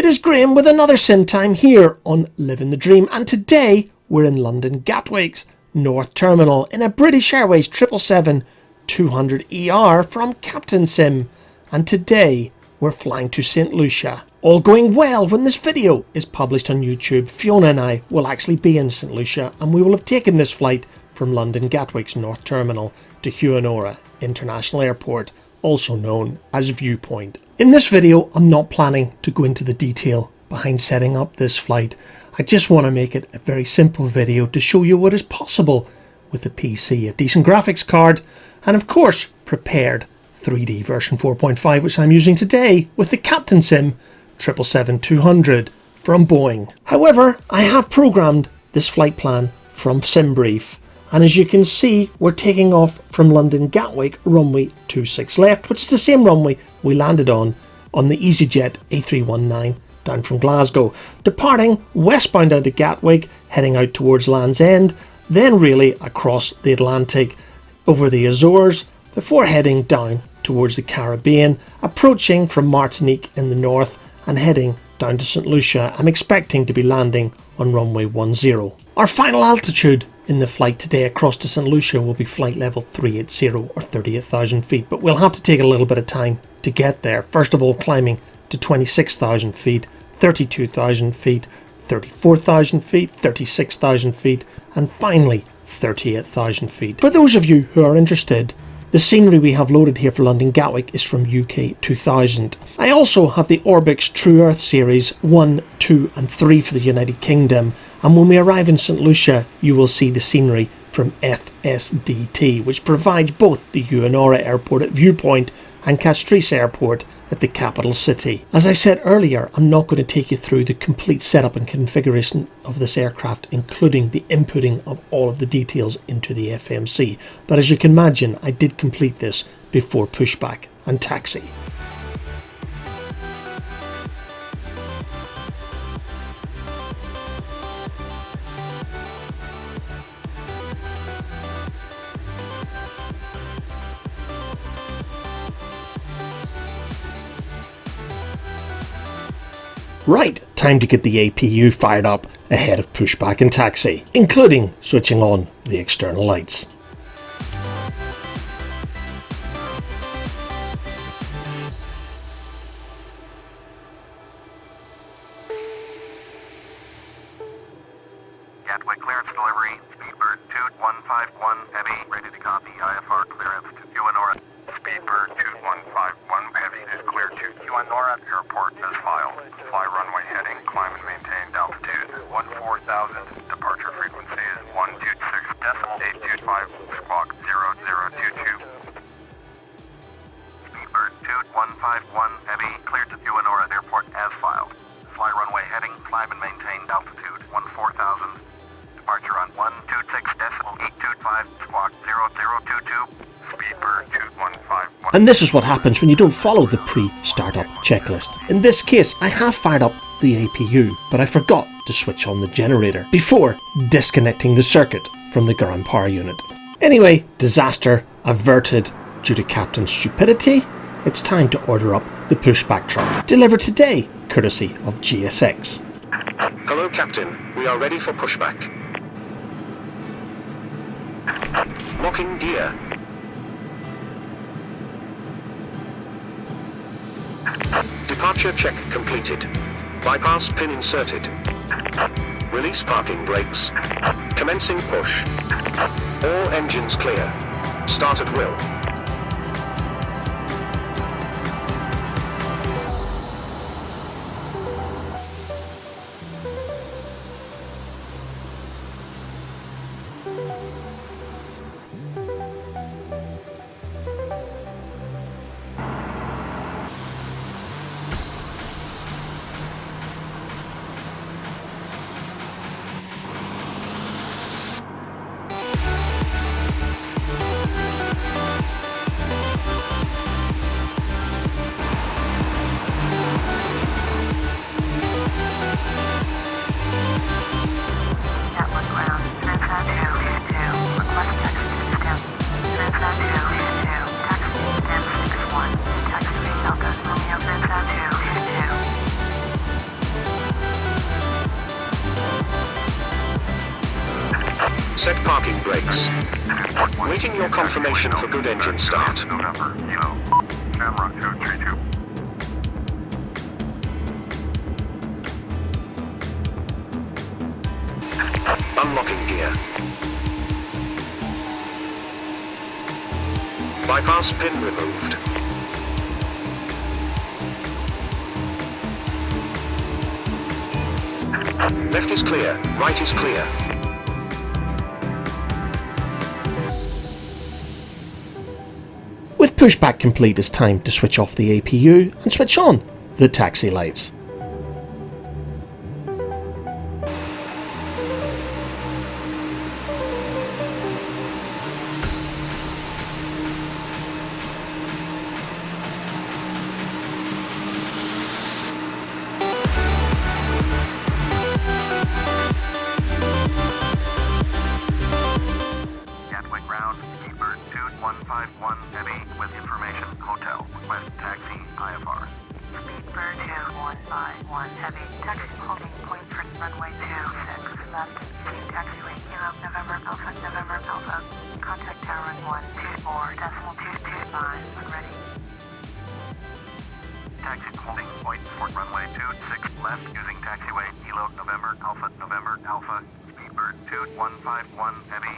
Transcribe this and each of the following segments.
It is Graham with another sim time here on Living the Dream, and today we're in London Gatwick's North Terminal in a British Airways 777-200ER from Captainsim, and today we're flying to Saint Lucia. All going well when this video is published on YouTube, Fiona and I will actually be in Saint Lucia, and we will have taken this flight from London Gatwick's North Terminal to Hewanorra International Airport, also known as Viewpoint. In this video, I'm not planning to go into the detail behind setting up this flight. I just want to make it a very simple video to show you what is possible with a PC, a decent graphics card, and of course, prepared 3D version 4.5, which I'm using today with the Captainsim 777-200 from Boeing. However, I have programmed this flight plan from SimBrief, and as you can see, we're taking off from London Gatwick, runway 26 left, which is the same runway we landed on the EasyJet A319 down from Glasgow, departing westbound out of Gatwick, heading out towards Land's End, then really across the Atlantic over the Azores, before heading down towards the Caribbean, approaching from Martinique in the north and heading down to Saint Lucia. I'm expecting to be landing on runway 10. Our final altitude in the flight today across to Saint Lucia will be flight level 380 or 38,000 feet, but we'll have to take a little bit of time to get there. First of all, climbing to 26,000 feet, 32,000 feet, 34,000 feet, 36,000 feet, and finally 38,000 feet. For those of you who are interested, the scenery we have loaded here for London Gatwick is from UK 2000. I also have the Orbix True Earth series 1, 2 and 3 for the United Kingdom, and when we arrive in St Lucia you will see the scenery from FSDT, which provides both the Hewanorra Airport at Viewpoint and Castries Airport at the capital city. As I said earlier, I'm not going to take you through the complete setup and configuration of this aircraft, including the inputting of all of the details into the FMC, but as you can imagine, I did complete this before pushback and taxi. Right, time to get the APU fired up ahead of pushback and taxi, including switching on the external lights. Gatwick clearance delivery, Speedbird 2151 Heavy, ready to copy IFR clearance to Hewanorra. Speedbird 2151 Heavy is clear to Hewanorra Airport as filed. Fly runway heading, climb and maintain altitude 14,000. Departure frequency is 126.825 squawk 0022. Speedbird 2151 Heavy, clear to Hewanorra Airport as filed. Fly runway heading, climb and maintain altitude 14,000. Departure on 126.825 squawk 0022. Speedbird 2151. And this is what happens when you don't follow the pre-startup checklist. In this case, I have fired up the APU, but I forgot to switch on the generator before disconnecting the circuit from the ground power unit. Anyway, disaster averted due to captain stupidity. It's time to order up the pushback truck, delivered today courtesy of GSX. Hello, Captain. We are ready for pushback. Locking gear. Departure check completed. Bypass pin inserted. Release parking brakes. Commencing push. All engines clear. Start at will. Set parking brakes. Waiting your confirmation for good engine start. November, Kilo, camera 232. Unlocking gear. Bypass pin removed. Left is clear, right is clear. With pushback complete, it's time to switch off the APU and switch on the taxi lights. Gatwick ground, Speedbird 2151 Heavy with information, hotel, request taxi, IFR. Speedbird 2151 Heavy, taxi holding point for runway 26 left, seat taxiway Kilo November Alpha, contact tower 124.225 when ready. Taxi holding point for runway 26 left using taxiway Kilo November Alpha, Speedbird 2151 Heavy.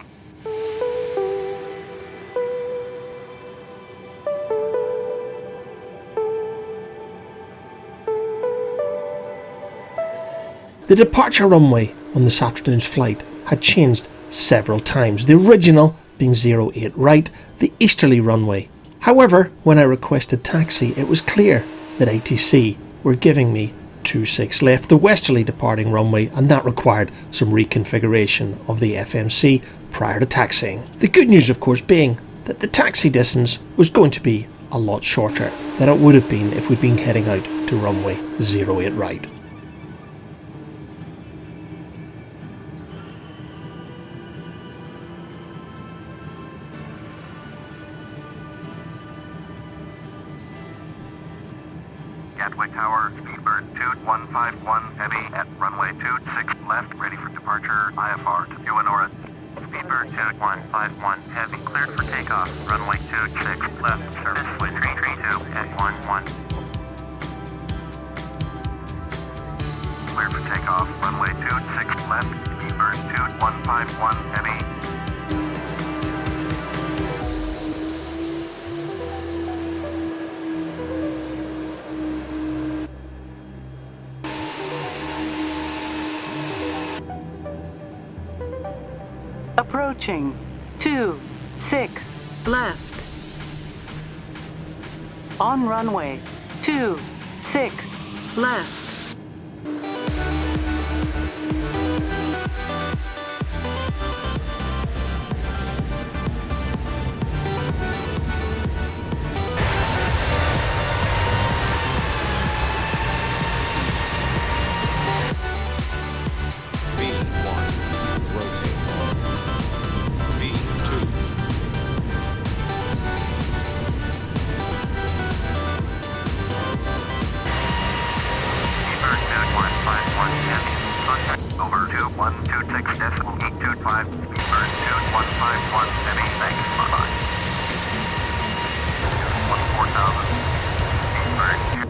The departure runway on this afternoon's flight had changed several times, the original being 08 right, the easterly runway. However, when I requested taxi, it was clear that ATC were giving me 26 left, the westerly departing runway, and that required some reconfiguration of the FMC prior to taxiing. The good news, of course, being that the taxi distance was going to be a lot shorter than it would have been if we'd been heading out to runway 08 right. Gatwick Tower, Speedbird 2151 Heavy at runway 26 left, ready for departure, IFR to Hewanorra. Speedbird 2151 Heavy, cleared for takeoff, runway 26 left, service with 332 at 11. Cleared for takeoff, runway 26 left, Speedbird 2151 Heavy. Approaching 26 left. On runway 26 left. B1, rotate. B2. Speedbird 2151 Heavy, contact over 2126.825, Speedbird 2151 Heavy, thanks, bye-bye. 14,000, Speedbird 2.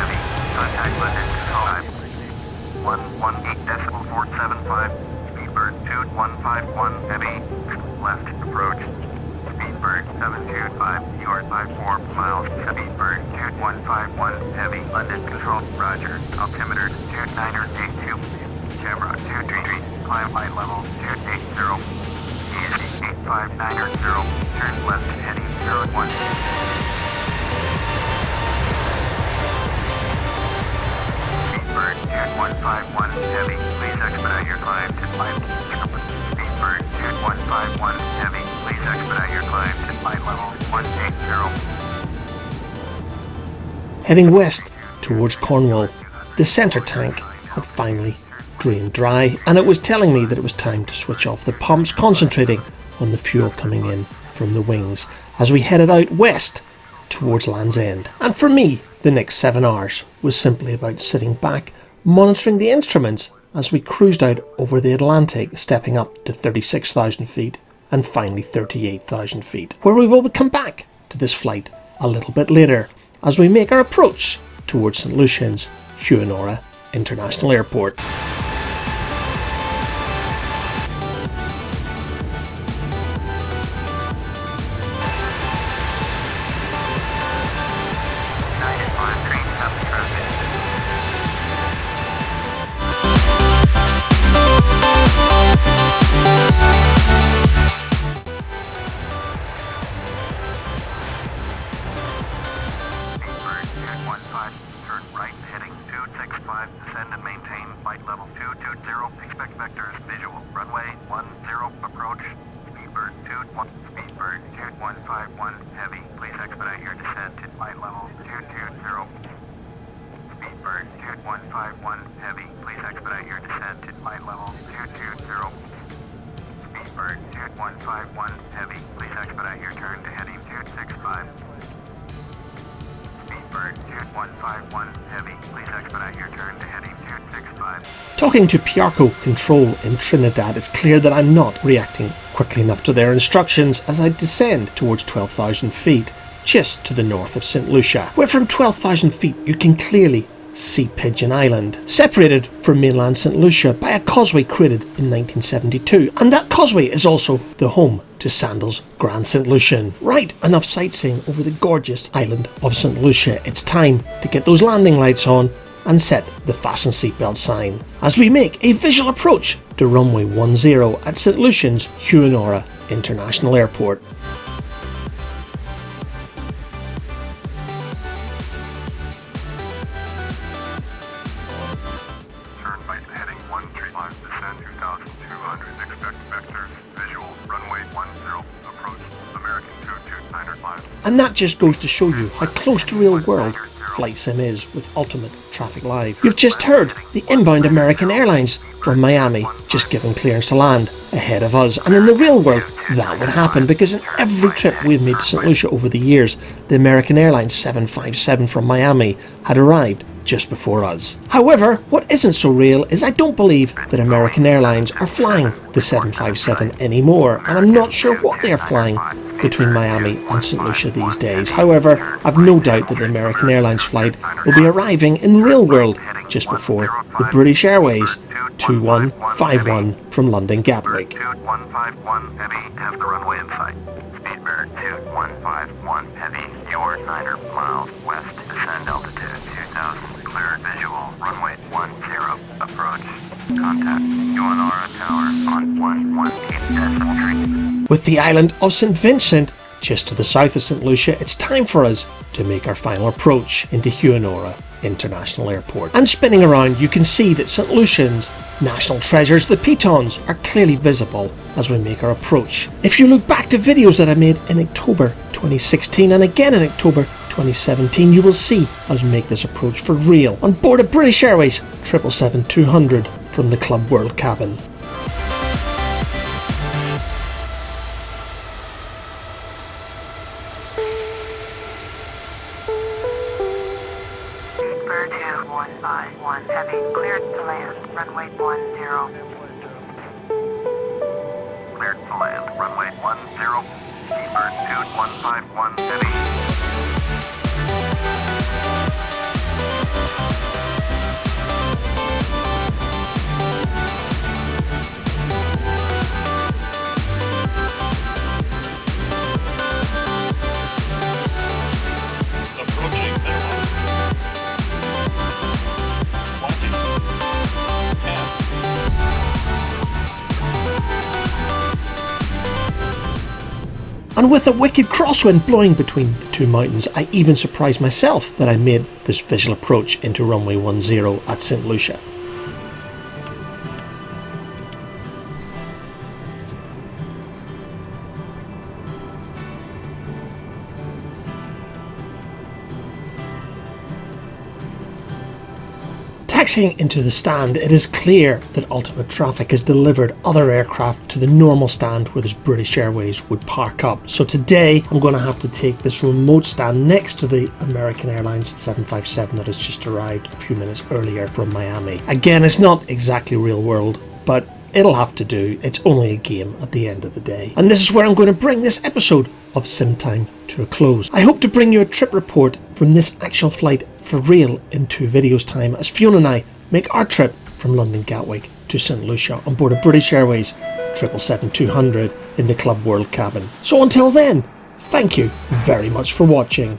Heavy, contact London control time. 118.475, Speedbird 2151 Heavy, left approach. Speedbird 725, you are 54 miles. Speedbird 2151 Heavy, London control, roger. Altimeter 2982, camera 233, climb flight level 280. Easy 85900, turn left heading 01. Speedbird 2151 Heavy, please expedite your climb to flight. Speedbird 2151 Heavy, please expedite your climb to flight level 180. Heading west towards Cornwall, the centre tank had finally drained dry, and it was telling me that it was time to switch off the pumps, concentrating on the fuel coming in from the wings as we headed out west towards Land's End. And for me, the next 7 hours was simply about sitting back, monitoring the instruments as we cruised out over the Atlantic, stepping up to 36,000 feet and finally 38,000 feet, where we will come back to this flight a little bit later as we make our approach towards St Lucia's Hewanorra International Airport. Turn right, heading 265, descend and maintain flight level 220, expect vectors, visual, runway 10, approach, Speedbird 2151 heavy, please expedite your descent to flight level 220. Speedbird 2151 heavy, please expedite your descent to flight level 220. Speedbird 2151 heavy, please expedite your turn to heading 265. Speedbird 2151 heavy, please expedite your turn to heading 265. Talking to Piarco Control in Trinidad, it's clear that I'm not reacting quickly enough to their instructions as I descend towards 12,000 feet, just to the north of Saint Lucia, where from 12,000 feet you can clearly see Pigeon Island, separated from mainland St Lucia by a causeway created in 1972, and that causeway is also the home to Sandel's Grand St Lucian. Right, enough sightseeing over the gorgeous island of St Lucia. It's time to get those landing lights on and set the fasten seatbelt sign as we make a visual approach to runway 10 at St Lucia's Hewanorra International Airport. Turn right, heading 135, descend 2,200, expect vectors, visual, runway 10, approach, American 22905. And that just goes to show you how close to real world Flight Sim is with Ultimate Traffic Live. You've just heard the inbound American Airlines from Miami just giving clearance to land ahead of us, and in the real world that would happen because in every trip we've made to St Lucia over the years, the American Airlines 757 from Miami had arrived just before us. However, what isn't so real is I don't believe that American Airlines are flying the 757 anymore, and I'm not sure what they are flying between Miami and St Lucia these days. However, I've no doubt that the American Airlines flight will be arriving in real world just before the British Airways 2151 from London Gatwick. 2151 heavy, have the runway in sight. Speedbird 2151 heavy, you're 9 miles west, descend altitude 2000, cleared visual, runway 10, approach, contact, Hewanorra Tower on 118.3. With the island of St Vincent just to the south of St Lucia, it's time for us to make our final approach into Hewanorra International Airport. And spinning around, you can see that St Lucia's national treasures, the pitons, are clearly visible as we make our approach. If you look back to videos that I made in October 2016 and again in October 2017, you will see us make this approach for real on board a British Airways 777-200 from the Club World cabin. Speedbird 2151 heavy, cleared to land, runway 10. Cleared to land, runway 10, Speedbird 2151 heavy. Approaching minimum. Watching. 10. And with a wicked crosswind blowing between the two mountains, I even surprised myself that I made this visual approach into runway 10 at St Lucia. Taxiing into the stand, it is clear that Ultimate Traffic has delivered other aircraft to the normal stand where this British Airways would park up. So today I'm going to have to take this remote stand next to the American Airlines 757 that has just arrived a few minutes earlier from Miami. Again, it's not exactly real world, but it'll have to do. It's only a game at the end of the day. And this is where I'm going to bring this episode of Sim Time to a close. I hope to bring you a trip report from this actual flight for real in 2 videos time, as Fiona and I make our trip from London Gatwick to Saint Lucia on board a British Airways 777-200 in the Club World cabin. So until then, thank you very much for watching.